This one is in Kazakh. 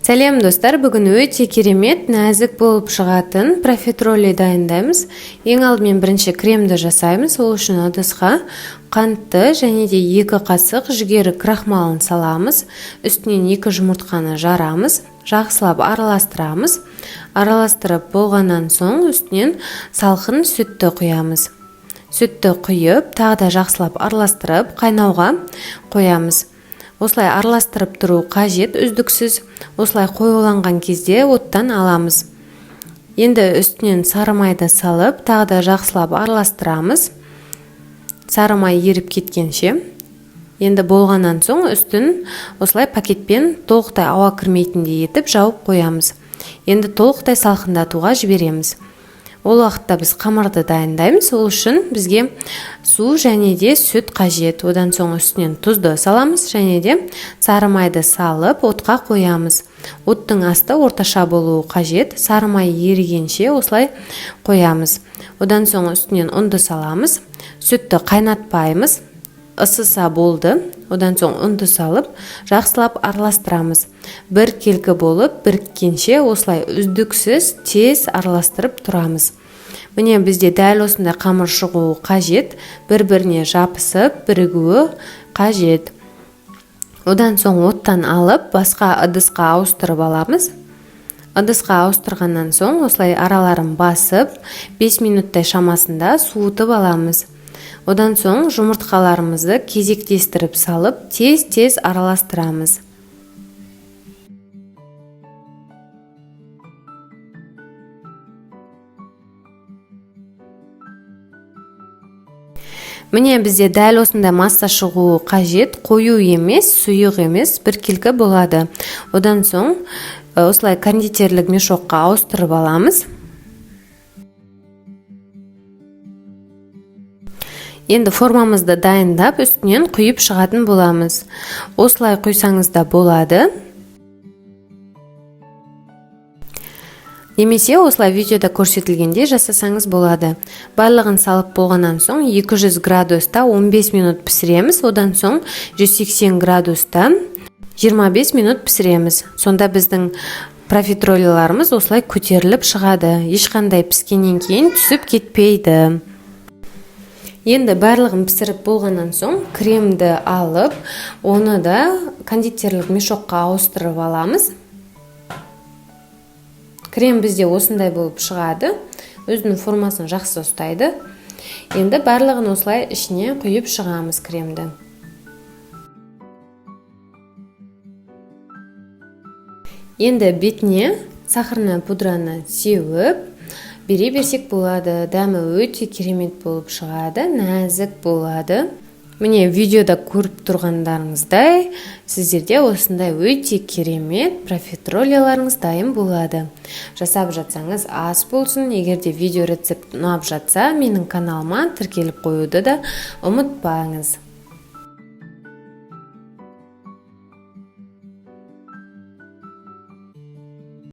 Сәлем достар, бүгін өте керемет, нәзік болып шығатын профитроли дайындаймыз. Ең алдымен бірінші кремді жасаймыз. Ол үшін ыдысқа қантты және де 2 қасық жүгері крахмалын саламыз. Үстінен 2 жұмыртқаны жарамыз. Жақсылап араластырамыз. Араластырып болғаннан соң үстінен салқын сүтті құямыз. Сүтті құйып, тағы да жақсылап араластырып, қайнауға қоямыз. Осылай араластырып тұру қажет, үздіксіз. Осылай қоюланған кезде оттан аламыз. Енді үстінен сары майды салып, тағы да жақсылап араластырамыз. Сары май еріп кеткенше. Енді болғаннан соң үстін осылай пакетпен толықтай ауа кірмейтіндей етіп жауып қоямыз. Енді толықтай салқындатуға жібереміз. Ол уақытта біз қамырды дайындаймыз. Ол үшін бізге су және де сүт қажет. Одан соң үстінен тұзды саламыз және де сары майды салып отқа қоямыз. Оттың асты орташа болуы қажет. Сары май ерігенше осылай қоямыз. Одан соң үстінен ұнды саламыз. Сүтті қайнатпаймыз. Ысыса болды. Одан соң ұнды салып, жақсылап араластырамыз. Бір келкі болып, біріккенше осылай үздіксіз тез араластырып тұрамыз. Міне бізде дәл осындай қамыр шығуы қажет, бір-біріне жапысып, бірігуі қажет. Одан соң оттан алып, басқа ыдысқа ауыстырып аламыз. Ыдысқа ауыстырғаннан соң осылай араларын басып, 5 минуттай шамасында суытып аламыз. Одан соң жұмыртқаларымызды кезектестіріп салып, тез-тез араластырамыз. Міне бізде дәл осындай масса шығуы қажет, қою емес, сұйық емес, бір келкі болады. Одан соң осылай кондитерлік мешокқа ауыстырып аламыз. Енді формамызды дайындап, үстінен құйып шығатын боламыз. Осылай құйсаңыз да болады. Немесе осылай видеода көрсетілгенде жасасаңыз болады. Барлығын салып болғаннан соң 200 градуста 15 минут пісіреміз. Одан соң 180 градуста 25 минут пісіреміз. Сонда біздің профитролиларымыз осылай көтеріліп шығады. Ешқандай піскеннен кейін түсіп кетпейді. Енді барлығын пісіріп болғаннан соң кремді алып, оны да кондитерлік мешокқа ауыстырып аламыз. Крем бізде осындай болып шығады. Өзінің формасын жақсы ұстайды. Енді барлығын осылай ішіне құйып шығамыз кремді. Енді бетіне сахарный пудраны сеуіп, бере берсек болады. Дәмі өте керемет болып шығады, нәзік болады. Міне видеода көріп тұрғандарыңыздай, сіздерде осындай өте керемет профитролиларыңыз дайын болады. Жасап жатсаңыз ас болсын. Егерде видео рецепт ұнап жатса, менің каналыма тіркеліп қоюды да ұмытпаңыз.